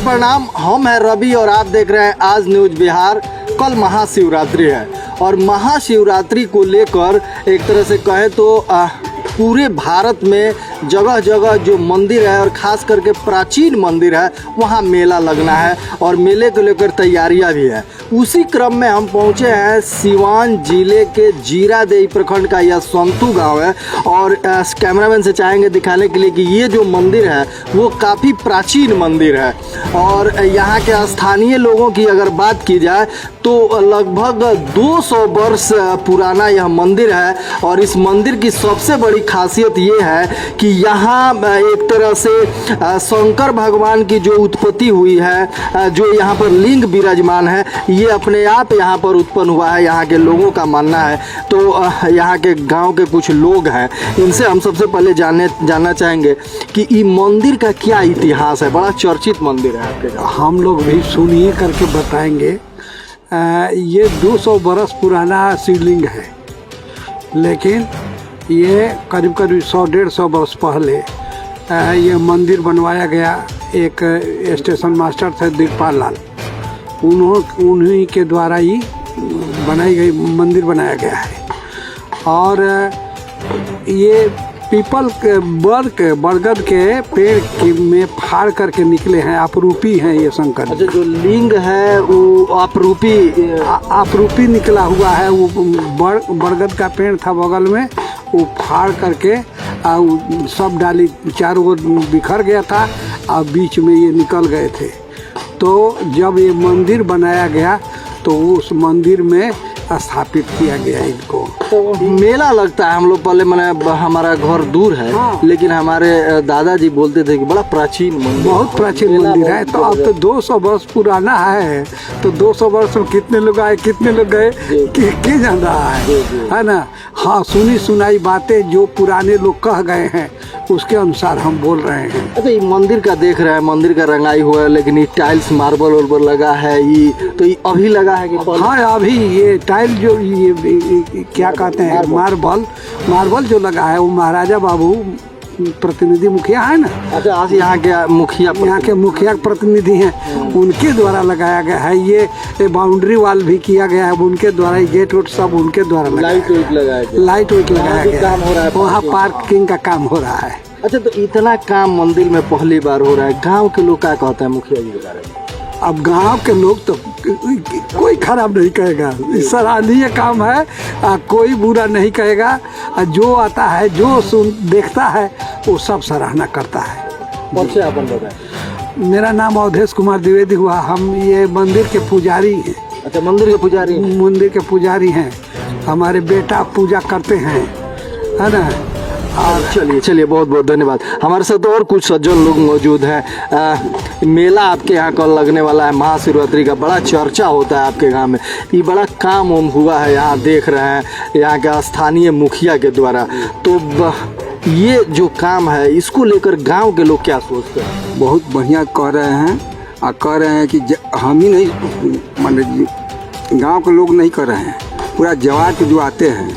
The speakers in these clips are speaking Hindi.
प्रणाम। हम हैं रवि और आप देख रहे हैं आज न्यूज बिहार। कल महाशिवरात्रि है और महाशिवरात्रि को लेकर एक तरह से कहे तो पूरे भारत में जगह जगह जो मंदिर है और ख़ास करके प्राचीन मंदिर है वहाँ मेला लगना है और मेले को लेकर तैयारियां भी है। उसी क्रम में हम पहुँचे हैं सिवान जिले के जीरादेई प्रखंड का यह संतू गांव है और कैमरामैन से चाहेंगे दिखाने के लिए कि ये जो मंदिर है वो काफ़ी प्राचीन मंदिर है और यहाँ के स्थानीय लोगों की अगर बात की जाए तो लगभग 200 वर्ष पुराना यह मंदिर है और इस मंदिर की सबसे बड़ी खासियत ये है कि यहाँ एक तरह से शंकर भगवान की जो उत्पत्ति हुई है, जो यहाँ पर लिंग विराजमान है, ये अपने आप यहाँ पर उत्पन्न हुआ है, यहाँ के लोगों का मानना है। तो यहाँ के गांव के कुछ लोग हैं, इनसे हम सबसे पहले जानना चाहेंगे कि ये मंदिर का क्या इतिहास है। बड़ा चर्चित मंदिर है आपके गाँव। हम लोग भी सुनिए करके बताएंगे। ये 200 बरस पुराना शिवलिंग है, लेकिन ये करीब करीब 100-150 वर्ष पहले ये मंदिर बनवाया गया। एक स्टेशन मास्टर थे दिलपाल लाल, उन्हीं के द्वारा ही बनाई गई मंदिर बनाया गया है। और ये पीपल के बरगद के पेड़ में फाड़ करके निकले हैं, अपरूपी हैं ये शंकर। अच्छा, जो लिंग है वो अपरूपी निकला हुआ है। वो बरगद का पेड़ था बगल में, वो फाड़ करके सब डाली चारों ओर बिखर गया था और बीच में ये निकल गए थे। तो जब ये मंदिर बनाया गया तो उस मंदिर में स्थापित किया गया इनको। तो मेला लगता है। हम लोग पहले मैंने हमारा घर दूर है, हाँ। लेकिन हमारे दादाजी बोलते थे कि बड़ा प्राचीन मंदिर, बहुत प्राचीन मंदिर है। तो अब तो 200 वर्ष पुराना है, तो 200 वर्ष में कितने लोग आए कितने लोग गए के जान रहा है ना। हाँ, सुनी सुनाई बातें जो पुराने लोग कह गए हैं उसके अनुसार हम बोल रहे हैं। अच्छा, ये मंदिर का देख रहे हैं, मंदिर का रंगाई हुआ है, लेकिन ये टाइल्स मार्बल वार्बल लगा है, ये तो ये अभी लगा है कि हाँ, अभी ये टाइल जो ये क्या कहते हैं मार्बल जो लगा है वो महाराजा बाबू प्रतिनिधि मुखिया है ना। अच्छा, आज यहाँ के मुखिया प्रतिनिधि हैं, उनके द्वारा लगाया गया है। ये बाउंड्री वाल भी किया गया है उनके द्वारा, गेट वोट सब उनके द्वारा लाइट वेट लगाया गया। वहाँ पार्किंग का काम हो रहा है। अच्छा, तो इतना काम मंदिर में पहली बार हो रहा है, गाँव के लोग क्या कहते हैं मुखिया जी के बारे में? अब गांव के लोग तो कोई खराब नहीं कहेगा, सराहनीय काम है, कोई बुरा नहीं कहेगा। जो आता है जो देखता है वो सब सराहना करता है। मेरा नाम अवधेश कुमार द्विवेदी हुआ। हम ये मंदिर के पुजारी हैं। अच्छा, मंदिर के पुजारी हैं। हमारे बेटा पूजा करते हैं, है ना। चलिए बहुत बहुत धन्यवाद। हमारे साथ और कुछ सज्जन लोग मौजूद हैं। मेला आपके यहाँ कल लगने वाला है, महाशिवरात्रि का बड़ा चर्चा होता है आपके गांव में। ये बड़ा काम हुआ है, यहाँ देख रहे हैं यहाँ के स्थानीय मुखिया के द्वारा। तो ये जो काम है इसको लेकर गांव के लोग क्या सोचते हैं? बहुत बढ़िया कह रहे हैं और कह रहे हैं कि हम ही नहीं, मान गाँव के लोग नहीं कर रहे हैं, पूरा जवार के जो आते हैं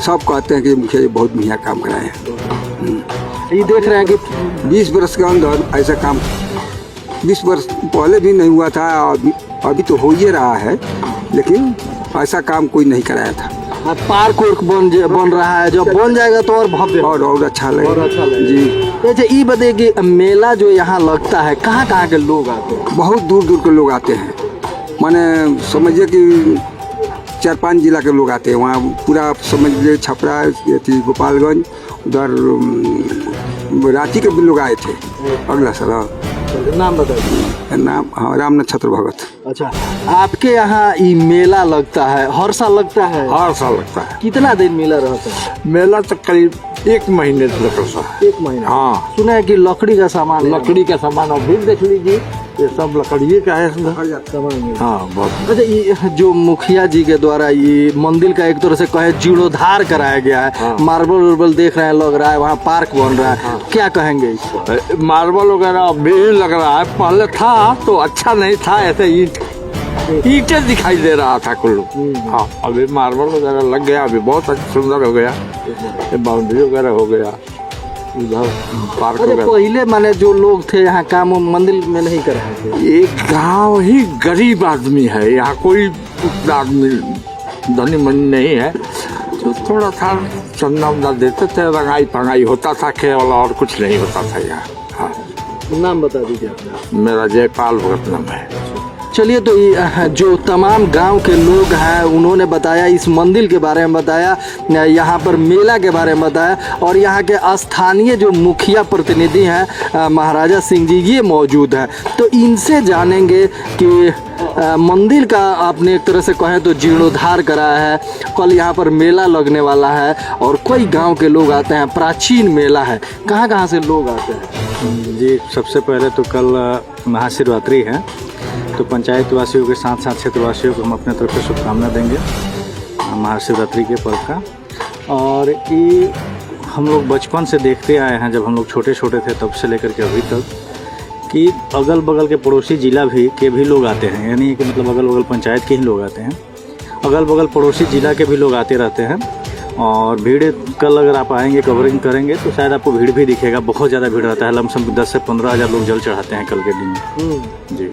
सब कहते हैं कि मुखिया जी बहुत बढ़िया काम कराए हैं। ये देख रहे हैं कि 20 वर्ष के अंदर ऐसा काम 20 वर्ष पहले भी नहीं हुआ था, अभी तो हो ही रहा है, लेकिन ऐसा काम कोई नहीं कराया था। पार्क बन रहा है, जब बन जाएगा तो और भव्य और अच्छा लगेगा जी। अच्छा, ये बताइए कि मेला जो यहाँ लगता है कहाँ के लोग आते हैं? बहुत दूर दूर के लोग आते हैं, माने समझिए कि 4-5 जिला के लोग आते हैं वहाँ। पूरा समझ लीजिए छपरा, गोपालगंज, उधर रांची के भी लोग आए थे अगला साल। नाम बताइए। नाम हाँ, राम नक्षत्र भगत। अच्छा, आपके यहाँ ये मेला लगता है, हर साल लगता है? हर साल लगता है। कितना दिन मेला रहता है? मेला तो करीब 1 महीने तक रहता है। 1 महीना? हाँ। सुना है कि लकड़ी का सामान अभी देख लीजिए, ये सब लकड़ी का है सामान। हाँ, बहुत। अच्छा, ये जो मुखिया जी के द्वारा ये मंदिर का एक तरह से कहे जीर्णोद्धार कराया गया है। हाँ। मार्बल वार्बल देख रहे हैं, लग रहा है वहाँ पार्क बन रहा है। हाँ। क्या कहेंगे इसको? मार्बल वगैरह अभी लग रहा है, पहले था तो अच्छा नहीं था, ऐसे ईंटें दिखाई दे रहा था कुल। हाँ, अभी मार्बल वगैरह लग गया, अभी बहुत सुंदर हो गया, बाउंड्री वगैरह हो गया। उधर पार्क अरे वगैरह। पहले माने जो लोग थे यहाँ काम उम मंदिर में नहीं कर रहे थे। ये गांव ही गरीब आदमी है, यहाँ कोई उतना आदमी धनी मनी नहीं है, तो थोड़ा था चंदा उंदा देते थे, रंगाई पंगाई होता था केवल, और कुछ नहीं होता था यहाँ। हाँ, नाम बता दीजिए अपना। मेरा जयपाल भगत नाम है। चलिए, तो जो तमाम गांव के लोग हैं उन्होंने बताया, इस मंदिर के बारे में बताया, यहाँ पर मेला के बारे में बताया, और यहाँ के स्थानीय जो मुखिया प्रतिनिधि हैं महाराजा सिंह जी, ये मौजूद हैं। तो इनसे जानेंगे कि मंदिर का आपने एक तरह से कहें तो जीर्णोद्धार करा है, कल यहाँ पर मेला लगने वाला है और कई गांव के लोग आते हैं, प्राचीन मेला है। कहाँ कहाँ से लोग आते हैं? जी, सबसे पहले तो कल महाशिवरात्रि है, तो पंचायत वासियों के साथ साथ क्षेत्रवासियों को हम अपने तरफ से शुभकामनाएं देंगे महाशिवरात्रि के पर्व का। और ये हम लोग बचपन से देखते आए हैं, जब हम लोग छोटे छोटे थे तब से लेकर के अभी तक, कि अगल बगल के पड़ोसी जिला के भी लोग आते हैं, यानी कि मतलब अगल बगल पंचायत के ही लोग आते हैं, अगल बगल पड़ोसी जिला के भी लोग आते रहते हैं। और भीड़ कल अगर आप आएंगे, कवरिंग करेंगे, तो शायद आपको भीड़ भी दिखेगा, बहुत ज़्यादा भीड़ रहता है। लमसम 10 से 15 हज़ार लोग जल चढ़ाते हैं कल के दिन। जी,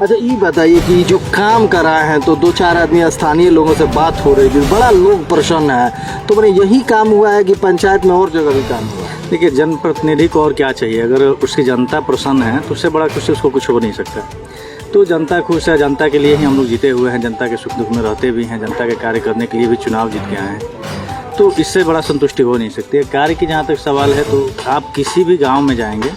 अच्छा, ये बताइए कि जो काम कर रहे हैं, तो 2-4 आदमी स्थानीय लोगों से बात हो रही है, बड़ा लोग प्रसन्न है, तो मैंने यही काम हुआ है कि पंचायत में और जगह भी काम हुआ है? देखिए, जनप्रतिनिधि को और क्या चाहिए? अगर उसकी जनता प्रसन्न है तो उससे बड़ा कुछ उसको कुछ हो नहीं सकता। तो जनता खुश है, जनता के लिए ही हम लोग जीते हुए हैं, जनता के सुख दुख में रहते भी हैं, जनता के कार्य करने के लिए भी चुनाव जीत के आए हैं, तो इससे बड़ा संतुष्टि हो नहीं सकती है। कार्य की जहाँ तक सवाल है, तो आप किसी भी गाँव में जाएंगे,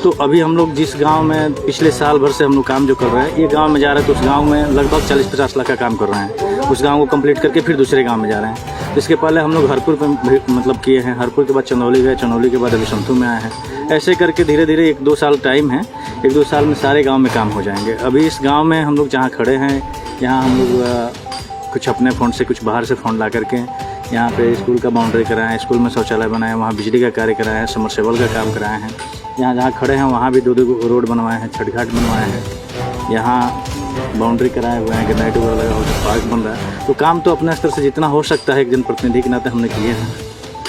तो अभी हम लोग जिस गांव में पिछले साल भर से हम लोग काम जो कर रहे हैं, ये गांव में जा रहे हैं, तो उस गांव में लगभग 40-50 लाख का काम कर रहे हैं। उस गांव को कंप्लीट करके फिर दूसरे गांव में जा रहे हैं। इसके पहले हम लोग हरपुर पे मतलब किए हैं, हरपुर के बाद चंदौली गए, चंदौली के बाद अभी संतू में आए हैं। ऐसे करके धीरे धीरे 1-2 साल टाइम है, 1-2 साल में सारे गाँव में काम हो जाएंगे। अभी इस गाँव में हम लोग जहाँ खड़े हैं, यहाँ हम लोग कुछ अपने फंड से, कुछ बाहर से फंड ला करके यहाँ पे स्कूल का बाउंड्री कराए हैं, स्कूल में शौचालय बनाए, वहाँ बिजली का कार्य कराए हैं, समरसेबल का काम कराए हैं। यहाँ जहाँ खड़े हैं वहाँ भी 2-2 रोड बनवाए हैं, छठ घाट बनवाए हैं, यहाँ बाउंड्री कराए हुए हैं, ग्रेनाइट वगैरह लगा हुआ है, पार्क बन रहा है। तो काम तो अपने स्तर से जितना हो सकता है एक जनप्रतिनिधि के नाते हमने किए हैं।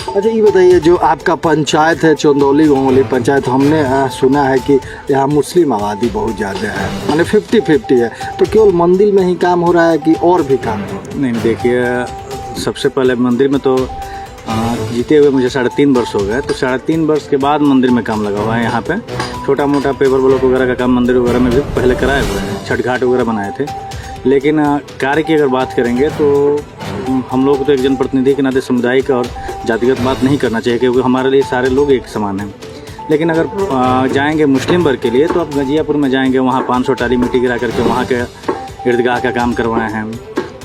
अच्छा, ये बताइए, जो आपका पंचायत है चंदौली गोंगली पंचायत, हमने सुना है कि यहाँ मुस्लिम आबादी बहुत ज़्यादा है, माने 50-50 है, तो केवल मंदिर में ही काम हो रहा है कि और भी काम हो? नहीं, देखिए, सबसे पहले मंदिर में तो जीते हुए मुझे 3.5 वर्ष हो गए, तो 3.5 वर्ष के बाद मंदिर में काम लगा हुआ है। यहाँ पे छोटा मोटा पेपर ब्लॉक वगैरह का काम मंदिर वगैरह में भी पहले कराए हुए हैं, छठ घाट वगैरह बनाए थे। लेकिन कार्य की अगर बात करेंगे तो हम लोग तो एक जनप्रतिनिधि के नाते सामुदायिक और जातिगत बात नहीं करना चाहिए, क्योंकि हमारे लिए सारे लोग एक समान हैं। लेकिन अगर जाएंगे मुस्लिम वर्ग के लिए, तो आप गजियापुर में जाएंगे, वहाँ 500 टाली मिट्टी गिरा करके वहाँ के ईदगाह का काम करवाए हैं।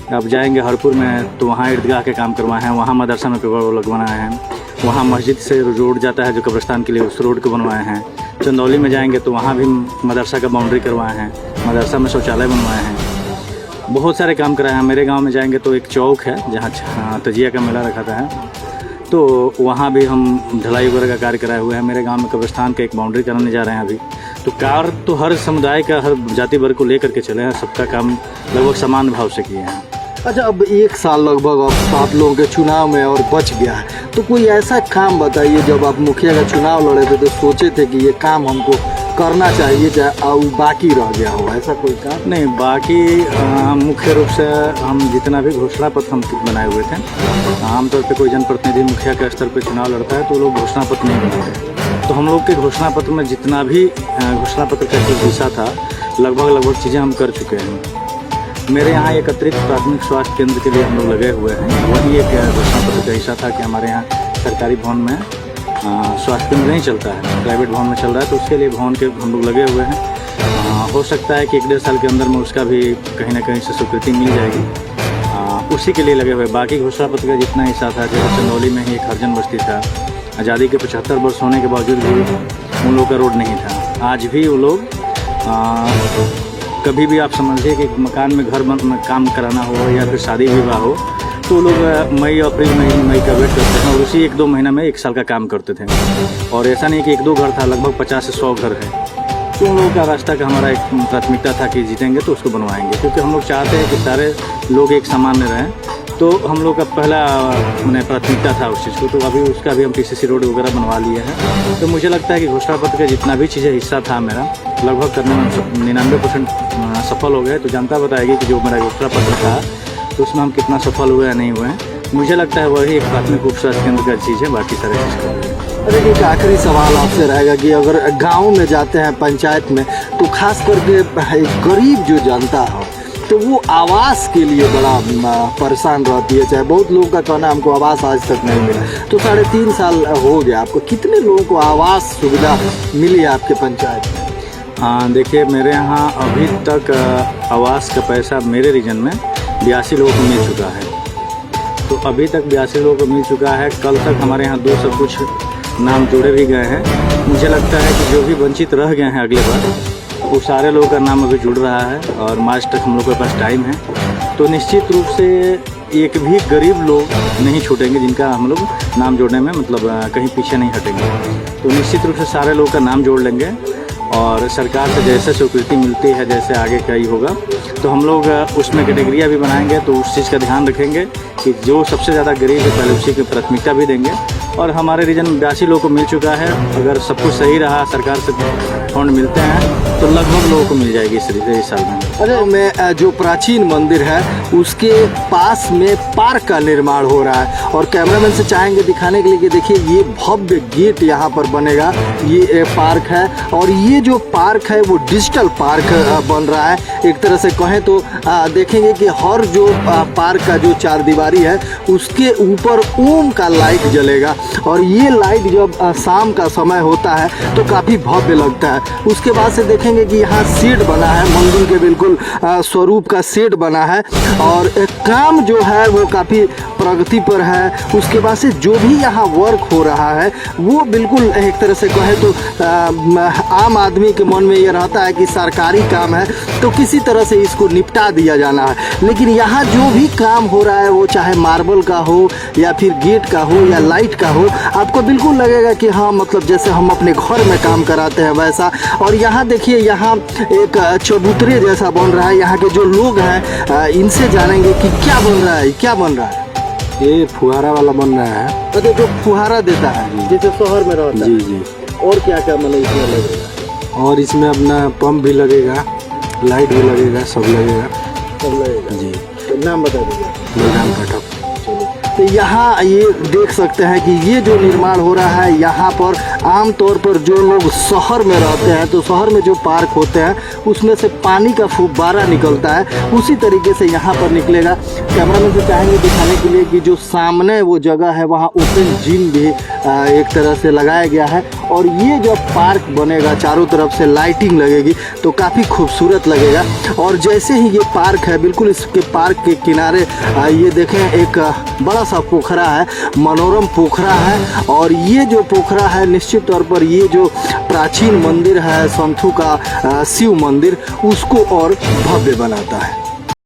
आप जाएंगे हरपुर में, तो वहाँ ईदगाह के काम करवाए हैं, वहाँ मदरसा में पेपर लगवाए हैं, वहाँ मस्जिद से रोड जाता है जो कब्रिस्तान के लिए, उस रोड को बनवाए हैं। चंदौली में जाएंगे तो वहाँ भी मदरसा का बाउंड्री करवाए हैं, मदरसा में शौचालय बनवाए हैं, बहुत सारे काम कराए हैं। मेरे गांव में जाएंगे तो एक चौक है जहाँ तजिया का मेला रखा था, तो वहाँ भी हम ढलाई वगैरह का कार्य कराए हुए हैं। मेरे गांव में कब्रिस्तान का एक बाउंड्री कराने जा रहे हैं अभी। तो कार्य तो हर समुदाय का, हर जाति वर्ग को लेकर के चले हैं, सबका काम लगभग समान भाव से किए हैं। अच्छा, अब 1 साल लगभग आप लोगों के चुनाव में और बच गया है, तो कोई ऐसा काम बताइए जब आप मुखिया का चुनाव लड़े थे तो सोचे थे कि ये काम हमको करना चाहिए, चाहे बाकी रह गया हो, ऐसा कोई काम? नहीं, बाकी मुख्य रूप से हम जितना भी घोषणा पत्र हम बनाए हुए थे, आमतौर पर कोई जनप्रतिनिधि मुखिया के स्तर पर चुनाव लड़ता है तो लोग घोषणा पत्र नहीं बनाते, तो हम लोग के घोषणा पत्र में जितना भी घोषणा पत्र का जो हिस्सा था, लगभग चीज़ें हम कर चुके हैं। मेरे यहाँ एक अतिरिक्त प्राथमिक स्वास्थ्य केंद्र के लिए हम लोग लगे हुए हैं, वही एक घोषणा पत्र का हिस्सा था कि हमारे यहाँ सरकारी भवन में स्वास्थ्य केंद्र नहीं चलता है, प्राइवेट भवन में चल रहा है, तो उसके लिए भवन के हम लोग लगे हुए हैं। हो सकता है कि 1-1.5 साल के अंदर में उसका भी कहीं ना कहीं से स्वीकृति मिल जाएगी, उसी के लिए लगे हुए। बाकी घोषणा पत्र का जितना हिस्सा था, जैसे चंदौली में ही एक हरजन बस्ती था, आज़ादी के 75 वर्ष होने के बावजूद भी उन लोगों का रोड नहीं था। आज भी वो लोग कभी भी आप समझिए कि मकान में घर में काम कराना हो या फिर शादी विवाह हो, तो लोग मई अप्रैल मई का वेट करते हैं और उसी 1-2 महीना में 1 साल का काम करते थे। और ऐसा नहीं कि 1-2 घर था, लगभग 50 से 100 घर है। तो उन लोगों का रास्ता का हमारा एक प्राथमिकता था कि जीतेंगे तो उसको बनवाएंगे, क्योंकि हम लोग चाहते हैं कि सारे लोग एक सामान्य रहें, तो हम लोग का पहला मैंने प्राथमिकता था उस चीज़ को, तो अभी उसका भी हम PCC रोड वगैरह बनवा लिए हैं। तो मुझे लगता है कि घोषणा पत्र का जितना भी चीज़ें हिस्सा था मेरा लगभग करने में 99% सफल हो गए। तो जनता बताएगी कि जो मेरा घोषणा पत्र था तो उसमें हम कितना सफल हुए या नहीं हुए हैं। मुझे लगता है वही एक प्राथमिक उपस्वास्थ्य केंद्र का चीज़ है, बाकी सारे चीज़। अरे एक आखिरी सवाल आपसे रहेगा कि अगर गांव में जाते हैं पंचायत में, तो खास करके गरीब जो जनता हो तो वो आवास के लिए बड़ा परेशान रहती है। चाहे बहुत लोगों का कहना हमको आवास आज तक नहीं मिला, तो 3.5 साल हो गया आपको, कितने लोगों को आवास सुविधा मिली है आपके पंचायत में? हाँ देखिए, मेरे यहाँ अभी तक आवास का पैसा मेरे रीजन में 82 लोगों को मिल चुका है। तो अभी तक 82 लोगों को मिल चुका है। कल तक हमारे यहाँ 200 कुछ नाम जोड़े भी गए हैं। मुझे लगता है कि जो भी वंचित रह गए हैं अगले बार, वो सारे लोगों का नाम अभी जुड़ रहा है और मार्च तक हम लोग के पास टाइम है। तो निश्चित रूप से एक भी गरीब लोग नहीं छूटेंगे जिनका हम लोग नाम जोड़ने में मतलब कहीं पीछे नहीं हटेंगे। तो निश्चित रूप से सारे लोगों का नाम जोड़ लेंगे और सरकार से जैसे स्वीकृति मिलती है, जैसे आगे का ही होगा, तो हम लोग उसमें कैटेगरियाँ भी बनाएंगे। तो उस चीज़ का ध्यान रखेंगे कि जो सबसे ज़्यादा गरीब है पहले उसी की प्राथमिकता भी देंगे। और हमारे रीजन में 82 लोगों को मिल चुका है। अगर सब कुछ सही रहा, सरकार से फंड मिलते हैं, तो लगभग लोगों को मिल जाएगी इस साल में। अरे में जो प्राचीन मंदिर है उसके पास में पार्क का निर्माण हो रहा है और कैमरामैन से चाहेंगे दिखाने के लिए कि देखिए ये भव्य गेट यहाँ पर बनेगा। ये पार्क है और ये जो पार्क है वो डिजिटल पार्क बन रहा है। एक तरह से कहें तो देखेंगे कि हर जो पार्क का जो 4 दीवारी है उसके ऊपर ओम का लाइट जलेगा और ये लाइट जब शाम का समय होता है तो काफ़ी भव्य लगता है। उसके बाद से देखेंगे कि यहाँ शेड बना है, मंदिर के बिल्कुल स्वरूप का शेड बना है और काम जो है वो काफ़ी प्रगति पर है। उसके बाद से जो भी यहाँ वर्क हो रहा है वो बिल्कुल एक तरह से कहे तो आम आदमी के मन में ये रहता है कि सरकारी काम है तो किसी तरह से इसको निपटा दिया जाना है। लेकिन यहाँ जो भी काम हो रहा है वो चाहे मार्बल का हो या फिर गेट का हो या लाइट का हो, आपको बिल्कुल लगेगा कि हाँ मतलब जैसे हम अपने घर में काम कराते हैं वैसा। और यहाँ देखिए, यहाँ एक चबूतरे जैसा बन रहा है। यहाँ के जो लोग हैं इनसे जानेंगे कि क्या बन रहा है, क्या बन रहा है। ये फुहारा वाला बन रहा है। अच्छा, जो फुहारा देता है जैसे शहर में रहता है। जी जी। और क्या क्या मतलब इसमें लगेगा? और इसमें अपना पंप भी लगेगा, लाइट भी लगेगा, सब लगेगा। सब लगेगा जी। तो नाम बता दीजिए। बलराम पाठक। तो यहाँ ये देख सकते हैं कि ये जो निर्माण हो रहा है यहाँ पर आमतौर पर जो लोग शहर में रहते हैं तो शहर में जो पार्क होते हैं उसमें से पानी का फुब्बारा निकलता है, उसी तरीके से यहाँ पर निकलेगा। कैमरामैन से चाहेंगे दिखाने के लिए कि जो सामने वो जगह है वहाँ ओपन जिम भी एक तरह से लगाया गया है और ये जो पार्क बनेगा चारों तरफ से लाइटिंग लगेगी तो काफ़ी खूबसूरत लगेगा। और जैसे ही ये पार्क है बिल्कुल इसके पार्क के किनारे ये देखें एक बड़ा सा पोखरा है, मनोरम पोखरा है और ये जो पोखरा है निश्चित तौर पर ये जो प्राचीन मंदिर है संथू का शिव मंदिर उसको और भव्य बनाता है।